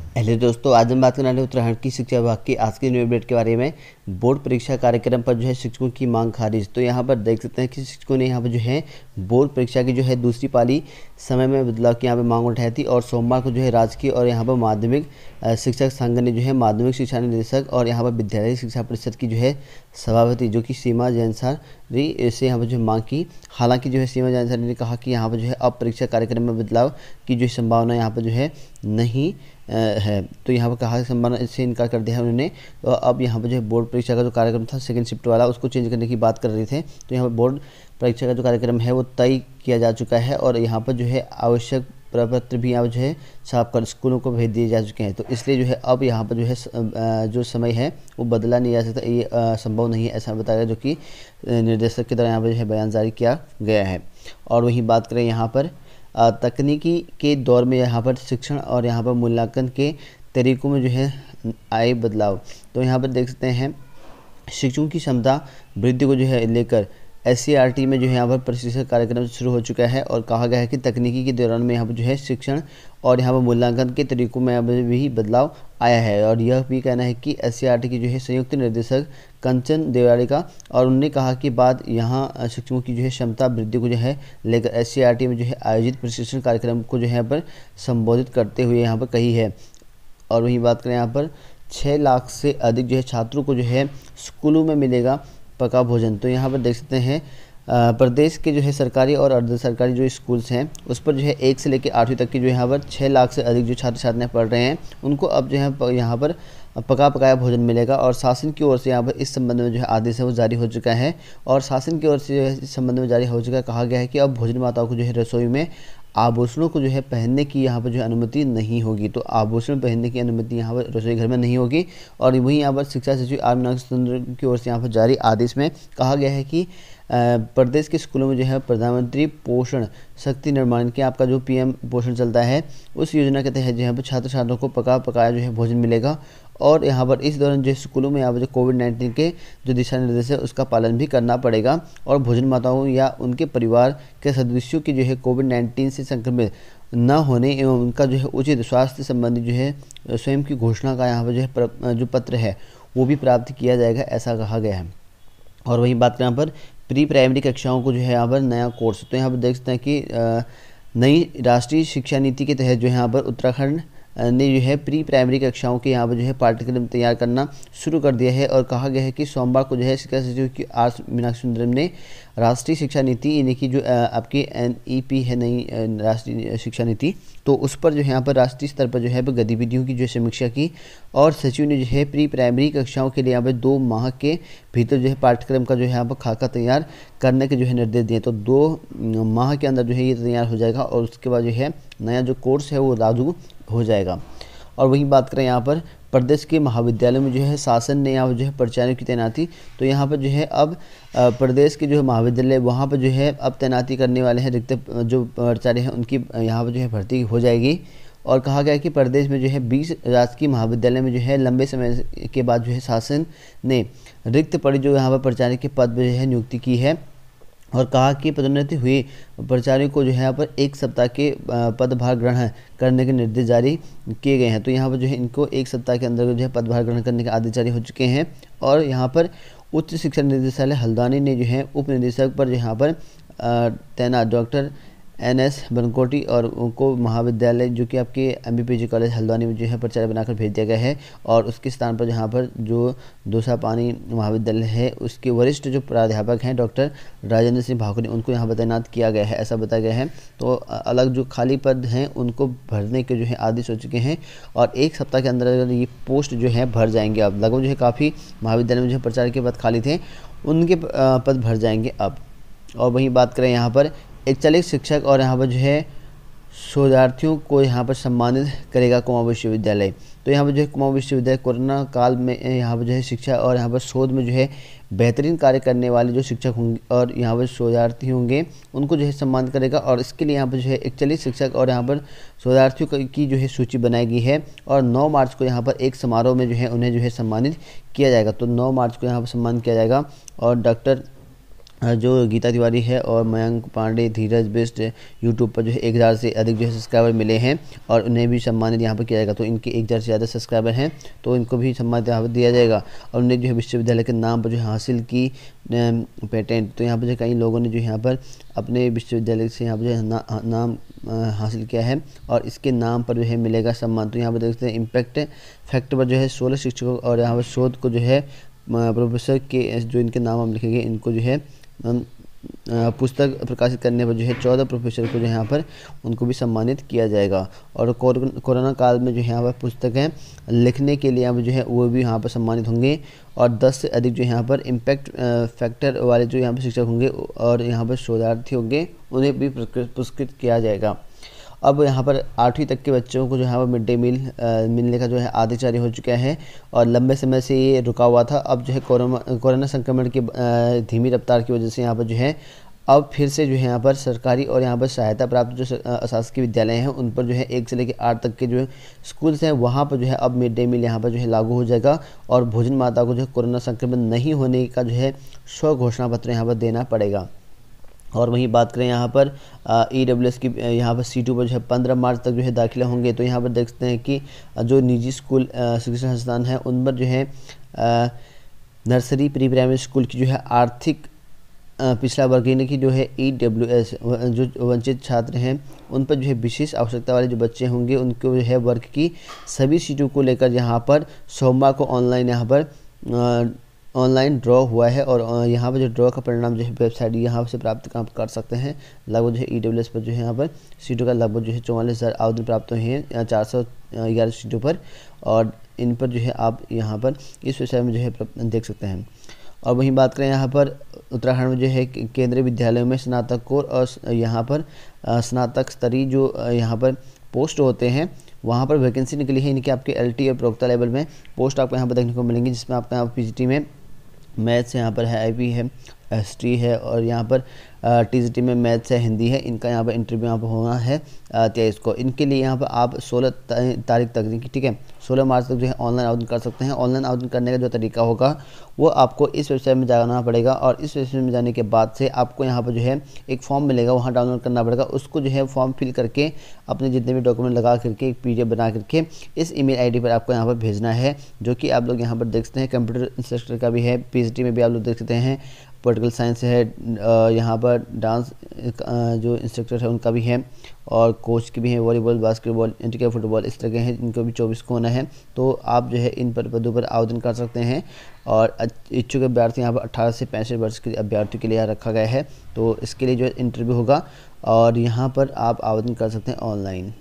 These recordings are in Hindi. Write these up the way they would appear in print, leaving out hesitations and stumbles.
हेलो दोस्तों, आज हम बात करने वाले उत्तराखंड की शिक्षा विभाग की आज की न्यू अपडेट के बारे में। बोर्ड परीक्षा कार्यक्रम पर जो है शिक्षकों की मांग खारिज। तो यहाँ पर देख सकते हैं कि शिक्षकों ने यहाँ पर जो है बोर्ड परीक्षा की जो है दूसरी पाली समय में बदलाव की यहाँ पर मांग उठाई थी। और सोमवार को जो है राजकीय और यहाँ पर माध्यमिक शिक्षक संघ ने जो है माध्यमिक शिक्षा निदेशक और यहाँ पर विद्यालय शिक्षा परिषद की जो है सभापति जो कि सीमा जैनसारी से यहाँ पर जो मांग की। हालांकि जो है सीमा जैनसारी ने कहा कि यहाँ पर जो है अब परीक्षा कार्यक्रम में बदलाव की जो संभावना यहाँ पर जो है नहीं है। तो यहाँ पर कहा संभावना से इनकार कर दिया है उन्होंने। तो अब यहाँ पर जो है बोर्ड परीक्षा का जो कार्यक्रम था सेकंड शिफ्ट वाला, उसको चेंज करने की बात कर रहे थे। तो यहाँ पर बोर्ड परीक्षा का जो कार्यक्रम है वो तय किया जा चुका है और यहाँ पर जो है आवश्यक प्रपत्र भी यहाँ पर जो है छाप कर स्कूलों को भेज दिए जा चुके हैं। तो इसलिए जो है अब यहाँ पर जो है जो समय है वो बदला नहीं जा सकता, ये संभव नहीं है, ऐसा बताया जो कि निर्देशक के द्वारा यहाँ पर जो है बयान जारी किया गया है। और वहीं बात करें यहाँ पर तकनीकी के दौर में यहाँ पर शिक्षण और यहाँ पर मूल्यांकन के तरीकों में जो है आए बदलाव। तो यहाँ पर देख सकते हैं शिक्षकों की क्षमता वृद्धि को जो है लेकर SCERT में जो है यहाँ पर प्रशिक्षण कार्यक्रम शुरू हो चुका है। और कहा गया है कि तकनीकी के दौरान में यहाँ पर जो है शिक्षण और यहाँ पर मूल्यांकन के तरीकों में यहाँ पर भी बदलाव आया है। और यह भी कहना है कि SCERT की जो है संयुक्त निर्देशक कंचन देवाड़ी का, और उन्होंने कहा कि बात यहाँ शिक्षकों की जो है क्षमता वृद्धि को जो है लेकर SCERT में जो है आयोजित प्रशिक्षण कार्यक्रम को जो है यहाँ पर संबोधित करते हुए यहाँ पर कही है। और वहीं बात करें यहाँ पर 6 लाख से अधिक जो है छात्रों को जो है स्कूलों में मिलेगा पका भोजन। तो यहाँ पर देख सकते हैं प्रदेश के जो है सरकारी और अर्ध सरकारी जो स्कूल्स हैं उस पर जो है 1 से लेकर 8वीं तक की जो यहाँ पर 6 लाख से अधिक जो छात्र छात्राएँ पढ़ रहे हैं उनको अब जो है यहाँ पर पका पकाया भोजन मिलेगा। और शासन की ओर से यहाँ पर इस संबंध में जो है आदेश है वो जारी हो चुका है। और शासन की ओर से जो है इस संबंध में जारी हो चुका है, कहा गया है कि अब भोजन माताओं को जो है रसोई में आभूषणों को जो है पहनने की यहाँ पर जो है अनुमति नहीं होगी। तो आभूषण पहनने की अनुमति यहाँ पर रसोई घर में नहीं होगी। और वहीं यहाँ पर शिक्षा सचिव आर मीनाक्षी सुंदर की ओर से यहाँ पर जारी आदेश में कहा गया है कि प्रदेश के स्कूलों में जो है प्रधानमंत्री पोषण शक्ति निर्माण के आपका जो PM पोषण चलता है उस योजना के तहत जो यहाँ पर छात्र छात्रों को पका पकाया जो है भोजन मिलेगा। और यहाँ पर इस दौरान जो स्कूलों में यहाँ पर जो कोविड-19 के जो दिशा निर्देश है उसका पालन भी करना पड़ेगा। और भोजन माताओं या उनके परिवार के सदस्यों की जो है कोविड-19 से संक्रमित न होने एवं उनका जो है उचित स्वास्थ्य संबंधी जो है स्वयं की घोषणा का यहाँ पर जो है जो पत्र है वो भी प्राप्त किया जाएगा, ऐसा कहा गया है। और वहीं बात करें यहाँ पर प्री प्राइमरी कक्षाओं को जो है यहाँ पर नया कोर्स। तो यहाँ पर देख सकते हैं कि नई राष्ट्रीय शिक्षा नीति के तहत जो है यहाँ पर उत्तराखंड ने जो है प्री प्राइमरी कक्षाओं के यहाँ पर जो है पाठ्यक्रम तैयार करना शुरू कर दिया है। और कहा गया है कि सोमवार को जो है शिक्षा सचिव की आर मीनाक्षी सुंदरम ने राष्ट्रीय शिक्षा नीति यानी कि जो आपकी NEP है नई राष्ट्रीय शिक्षा नीति, तो उस पर जो है यहाँ पर राष्ट्रीय स्तर पर जो है गतिविधियों की जो समीक्षा की। और सचिव ने जो है प्री प्राइमरी कक्षाओं के लिए यहाँ पर 2 माह के भीतर जो है पाठ्यक्रम का जो है यहाँ पर खाका तैयार करने के जो है निर्देश दिए। तो 2 माह के अंदर जो है ये तैयार हो जाएगा और उसके बाद जो है नया जो कोर्स है वो लागू हो जाएगा। और वहीं बात करें यहाँ पर प्रदेश के महाविद्यालयों में जो है शासन ने यहाँ पर जो है प्राचार्यों की तैनाती। तो यहाँ पर जो है अब प्रदेश के जो है महाविद्यालय वहाँ पर जो है अब तैनाती करने वाले हैं, रिक्त जो प्राचार्य हैं उनकी यहाँ पर जो है भर्ती हो जाएगी। और कहा गया है कि प्रदेश में जो है 20 राजकीय महाविद्यालय में जो है लंबे समय के बाद जो है शासन ने रिक्त पड़ी जो यहाँ पर प्राचार्य के पद पर जो है नियुक्ति की है। और कहा कि पदोन्नति हुई प्राचार्यों को जो है यहाँ पर 1 सप्ताह के पदभार ग्रहण करने के निर्देश जारी किए गए हैं। तो यहाँ पर जो है इनको 1 सप्ताह के अंदर जो है पदभार ग्रहण करने के आदेश जारी हो चुके हैं। और यहाँ पर उच्च शिक्षा निदेशालय हल्द्वानी ने जो है उप निदेशक पर यहाँ पर तैनात डॉक्टर NS बनकोटी और उनको महाविद्यालय जो कि आपके MBPG कॉलेज हल्द्वानी में जो है प्राचार्य बनाकर भेज दिया गया है। और उसके स्थान पर यहाँ पर जो दोसा पानी महाविद्यालय है उसके वरिष्ठ जो प्राध्यापक हैं डॉक्टर राजेंद्र सिंह भाकुरी उनको यहाँ पर तैनात किया गया है, ऐसा बताया गया है। तो अलग जो खाली पद हैं उनको भरने के जो है आदेश हो चुके हैं और 1 सप्ताह के अंदर ये पोस्ट जो है भर जाएंगे। अब लगभग जो है काफ़ी महाविद्यालय में जो है प्राचार्य के पद खाली थे उनके पद भर जाएंगे अब। और वहीं बात करें यहाँ पर 41 शिक्षक और यहाँ पर जो है शोधार्थियों को यहाँ पर सम्मानित करेगा कुमाऊं विश्वविद्यालय। तो यहाँ पर जो है कुमाऊं विश्वविद्यालय कोरोना काल में यहाँ पर जो है शिक्षा और यहाँ पर शोध में जो है बेहतरीन कार्य करने वाले जो शिक्षक होंगे और यहाँ पर शोधार्थी होंगे उनको जो है सम्मानित करेगा। और इसके लिए यहाँ पर जो है 41 शिक्षक और यहाँ पर शोधार्थियों की जो है सूची बनाई गई है। और 9 मार्च को यहाँ पर एक समारोह में जो है उन्हें जो है सम्मानित किया जाएगा। तो 9 मार्च को यहाँ पर सम्मान किया जाएगा। और डॉक्टर जो गीता तिवारी है और मयंक पांडे, धीरज बिष्ट यूट्यूब पर जो है 1000 से अधिक जो है सब्सक्राइबर मिले हैं और उन्हें भी सम्मानित यहाँ पर किया जाएगा। तो इनके 1000 से ज़्यादा सब्सक्राइबर हैं तो इनको भी सम्मानित यहाँ पर दिया जाएगा। और उन्हें जो है विश्वविद्यालय के नाम पर जो हासिल की पेटेंट, तो यहाँ पर जो कई लोगों ने जो यहाँ पर अपने विश्वविद्यालय से यहाँ पर जो है नाम हासिल किया है और इसके नाम पर जो है मिलेगा सम्मान। तो यहाँ पर देखते हैं इम्पैक्ट फैक्ट पर जो है 16 शिक्षकों और यहाँ पर शोध को जो है प्रोफेसर के जो इनके नाम हम लिखेंगे इनको जो है पुस्तक प्रकाशित करने पर जो है 14 प्रोफेसर को जो यहाँ पर उनको भी सम्मानित किया जाएगा। और कोरोना काल में जो है यहाँ पर पुस्तकें लिखने के लिए यहाँ पर जो है वो भी यहाँ पर सम्मानित होंगे और 10 से अधिक जो यहाँ पर इम्पैक्ट फैक्टर वाले जो यहाँ पर शिक्षक होंगे और यहाँ पर शोधार्थी होंगे उन्हें भी पुरस्कृत किया जाएगा। अब यहाँ पर 8वीं तक के बच्चों को जो यहाँ पर मिड डे मील मिलने का जो है आदेश जारी हो चुका है और लंबे समय से ये रुका हुआ था। अब जो है कोरोना संक्रमण की धीमी रफ्तार की वजह से यहाँ पर जो है अब फिर से जो है यहाँ पर सरकारी और यहाँ पर सहायता प्राप्त जो शासकीय विद्यालय हैं उन पर जो है 1 से लेकर 8 तक के जो स्कूल्स हैं वहाँ पर जो है अब मिड डे मील यहाँ पर जो है लागू हो जाएगा और भोजन माता को जो है कोरोना संक्रमण नहीं होने का जो है स्व घोषणा पत्र यहाँ पर देना पड़ेगा। और वहीं बात करें यहाँ पर EWS की यहाँ पर C2 पर जो है 15 मार्च तक जो है दाखिला होंगे। तो यहाँ पर देखते हैं कि जो निजी स्कूल शिक्षण संस्थान है उन पर जो है नर्सरी प्री प्राइमरी स्कूल की जो है आर्थिक पिछड़ा वर्ग यानी कि जो है EWS जो वंचित छात्र हैं उन पर जो है विशेष आवश्यकता वाले जो बच्चे होंगे उनको जो है वर्ग की सभी सीटों को लेकर यहाँ पर सोमवार को ऑनलाइन यहाँ पर ऑनलाइन ड्रॉ हुआ है और यहाँ पर जो ड्रॉ का परिणाम जो है वेबसाइट यहाँ से प्राप्त कर सकते हैं। लगभग जो है EWS पर जो है यहाँ पर सीटों का लगभग जो है 44,000 आवेदन प्राप्त हुए हैं 411 सीटों पर और इन पर जो है आप यहाँ पर इस वेबसाइट में जो है देख सकते हैं। और वहीं बात करें यहाँ पर उत्तराखंड में जो है केंद्रीय विद्यालयों में स्नातकोत्तर और यहाँ पर स्नातक स्तरीय जो यहाँ पर पोस्ट होते हैं वहाँ पर वैकेंसी निकली है। इनके आपके LT और प्रवक्ता लेवल में पोस्ट आपको यहाँ पर देखने को मिलेंगी जिसमें आपका यहाँ PGT में मैथ्स यहाँ पर है, IB है, हिस्ट्री है और यहाँ पर TGT में मैथ्स है, हिंदी है। इनका यहाँ पर इंटरव्यू यहाँ पर होना है 23 को। इनके लिए यहाँ पर आप 16 तारीख तक ठीक है 16 मार्च तक जो है ऑनलाइन आवेदन कर सकते हैं। ऑनलाइन आवेदन करने का जो तरीका होगा वो आपको इस वेबसाइट में जाना पड़ेगा और इस वेबसाइट में जाने के बाद से आपको यहाँ पर जो है एक फॉर्म मिलेगा वहाँ डाउनलोड करना पड़ेगा। उसको जो है फॉर्म फिल करके अपने जितने भी डॉक्यूमेंट लगा करके एक PDF बना करके इस email ID पर आपको यहाँ पर भेजना है जो कि आप लोग यहाँ पर देख सकते हैं। कंप्यूटर इंस्ट्रक्टर का भी है, PhD में भी आप लोग देख सकते हैं, पॉलिटिकल साइंस है, यहाँ पर डांस जो इंस्ट्रक्टर है उनका भी है और कोच की भी है, वॉलीबॉल, बास्केटबॉल, इंडिया फुटबॉल इस तरह के हैं। इनको भी 24 को होना है। तो आप जो है इन पदों पर आवेदन कर सकते हैं और इच्छुक अभ्यर्थी यहाँ पर 18 से 65 वर्ष के अभ्यर्थियों के लिए रखा गया है। तो इसके लिए जो है इंटरव्यू होगा और यहाँ पर आप आवेदन कर सकते हैं ऑनलाइन।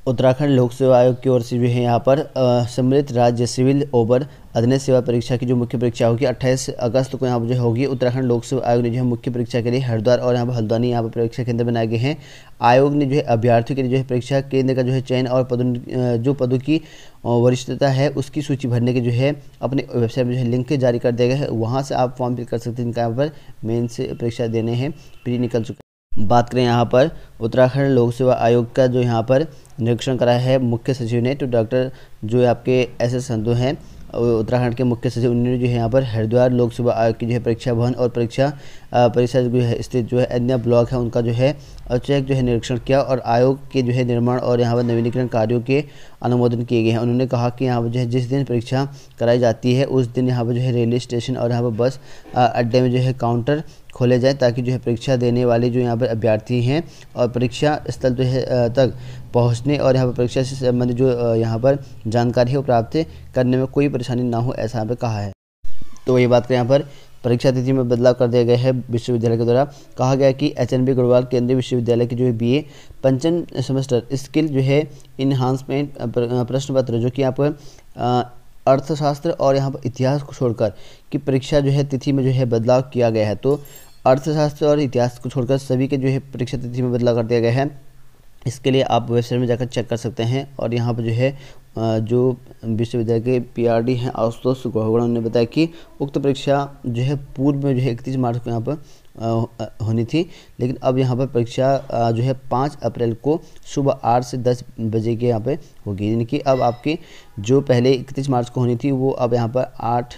उत्तराखंड लोक सेवा आयोग की ओर से जो है यहाँ पर सम्मिलित राज्य सिविल ओवर अधीनस्थ सेवा परीक्षा की जो मुख्य परीक्षा होगी 28 अगस्त को यहाँ पर जो होगी। उत्तराखंड लोक सेवा आयोग ने जो है मुख्य परीक्षा के लिए हरिद्वार और यहाँ पर हल्द्वानी यहाँ पर परीक्षा केंद्र बनाए गए हैं। आयोग ने जो है अभ्यर्थियों के लिए जो है परीक्षा केंद्र का जो है चयन और पदों की वरिष्ठता है उसकी सूची भरने के जो है अपने वेबसाइट में जो है लिंक जारी कर दिया गया है। वहाँ से आप फॉर्म फिल कर सकते हैं जिनका यहाँ पर मेन से परीक्षा देने हैं, प्री निकल चुका है। बात करें यहाँ पर उत्तराखंड लोक सेवा आयोग का जो यहाँ पर निरीक्षण कराया है मुख्य सचिव ने, तो डॉक्टर जो आपके SS संधू हैं उत्तराखंड के मुख्य सचिव, उन्होंने जो है यहाँ पर हरिद्वार लोक सेवा आयोग की जो है परीक्षा भवन और परीक्षा परिसर जो है स्थित जो है अन्य ब्लॉक है उनका जो है औचक जो है निरीक्षण किया और आयोग के जो है निर्माण और यहाँ पर नवीनीकरण कार्यों के अनुमोदन किए गए हैं। उन्होंने कहा कि यहाँ पर जो है जिस दिन परीक्षा कराई जाती है उस दिन यहाँ पर जो है रेलवे स्टेशन और यहाँ पर बस अड्डे में जो है काउंटर खोले जाए ताकि जो है परीक्षा देने वाले जो यहाँ पर अभ्यर्थी हैं और परीक्षा स्थल जो है तक पहुँचने और यहाँ पर परीक्षा से संबंधित जो यहाँ पर जानकारी है वो प्राप्त करने में कोई परेशानी ना हो, ऐसा यहाँ पर कहा है। तो ये बात करें यहाँ पर परीक्षा तिथि में बदलाव कर दिया गया है विश्वविद्यालय के द्वारा। कहा गया कि HNB गढ़वाल केंद्रीय विश्वविद्यालय की जो है BA पंचम सेमेस्टर स्किल जो है इन्हांसमेंट प्रश्न पत्र जो कि यहाँ पर अर्थशास्त्र और यहाँ पर इतिहास को छोड़कर की परीक्षा जो है तिथि में जो है बदलाव किया गया है। तो अर्थशास्त्र और इतिहास को छोड़कर सभी के जो है परीक्षा तिथि में बदलाव कर दिया गया है। इसके लिए आप वेबसाइट में जाकर चेक कर सकते हैं। और यहाँ पर जो है जो विश्वविद्यालय के PRD हैं आशुतोष गौहगड़ा ने बताया कि उक्त परीक्षा जो है पूर्व में जो है 31 मार्च को यहाँ पर होनी थी, लेकिन अब यहाँ पर परीक्षा जो है 5 अप्रैल को सुबह 8 से 10 बजे के यहाँ पे होगी। यानी कि अब आपकी जो पहले 31 मार्च को होनी थी वो अब यहाँ पर 8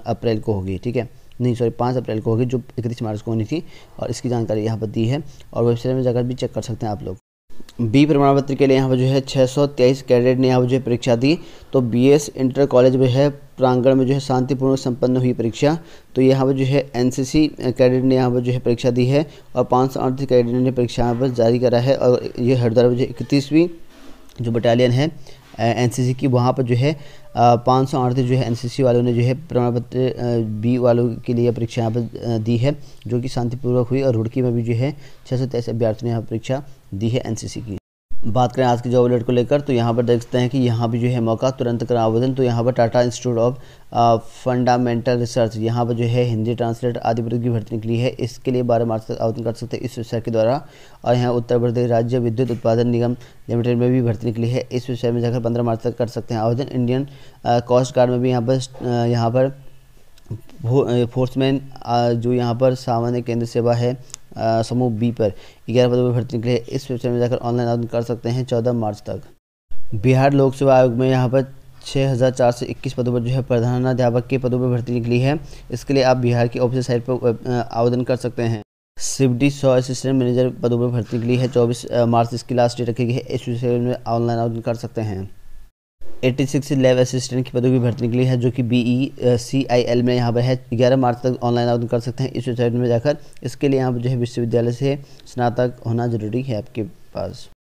अप्रैल को होगी। ठीक है, नहीं सॉरी 5 अप्रैल को होगी, जो 31 मार्च को होनी थी, और इसकी जानकारी यहाँ पर दी है और वेबसाइट में जाकर भी चेक कर सकते हैं आप लोग। बी प्रमाण पत्र के लिए यहाँ पर जो है 623 कैडेट ने यहाँ पर जो है परीक्षा दी। तो बीएस इंटर कॉलेज में है प्रांगण में जो है शांतिपूर्वक संपन्न हुई परीक्षा। तो यहाँ पर जो है एनसीसी कैडेट ने यहाँ पर जो है परीक्षा दी है और 538 कैडेट ने परीक्षा यहाँ पर जारी करा है। और ये हरिद्वार में जो 31वीं जो बटालियन है एनसीसी की, वहाँ पर जो है 538 जो है एनसीसी वालों ने जो है प्रमाण पत्र बी वालों के लिए परीक्षा यहाँ पर दी है, जो कि शांतिपूर्वक हुई। और रुड़की में भी जो है 623 अभ्यर्थियों ने यहाँ परीक्षा दी है एनसीसी की। बात करें आज की जॉब अलर्ट को लेकर, तो यहाँ पर देख सकते हैं कि यहाँ भी जो है मौका तुरंत करें आवेदन। तो यहाँ पर Tata institute of fundamental research, यहाँ पर जो है हिंदी ट्रांसलेटर आदि पद की भर्ती निकली है। इसके लिए 12 मार्च तक आवेदन कर सकते हैं इस वेबसाइट के द्वारा। और यहाँ उत्तर प्रदेश राज्य विद्युत उत्पादन निगम लिमिटेड में भी भर्ती निकली है। इस वेबसाइट में जाकर 15 मार्च तक कर सकते हैं आवेदन। इंडियन कोस्ट गार्ड में भी यहाँ पर फोर्समैन जो यहाँ पर सामान्य केंद्र सेवा है समूह बी पर 11 पदों पर भर्ती निकले। इस वेबसाइट में जाकर ऑनलाइन आवेदन कर सकते हैं 14 मार्च तक। बिहार लोक सेवा आयोग में यहाँ पर 6421 पदों पर जो है प्रधानाध्यापक के पदों पर भर्ती निकली है। इसके लिए आप बिहार की ऑफिशियल साइट पर आवेदन कर सकते हैं। सिवडी 100 असिस्टेंट मैनेजर पदों पर भर्ती निकली है। 24 मार्च इसकी लास्ट डेट रखी गई है। इस वेबसाइट में ऑनलाइन आवेदन कर सकते हैं। 86 लैब असिस्टेंट की पदों की भर्ती निकली है, जो कि BECIL में यहाँ पर है। 11 मार्च तक ऑनलाइन आवेदन कर सकते हैं इस वेबसाइट में जाकर। इसके लिए यहाँ पर जो है विश्वविद्यालय से स्नातक होना जरूरी है आपके पास।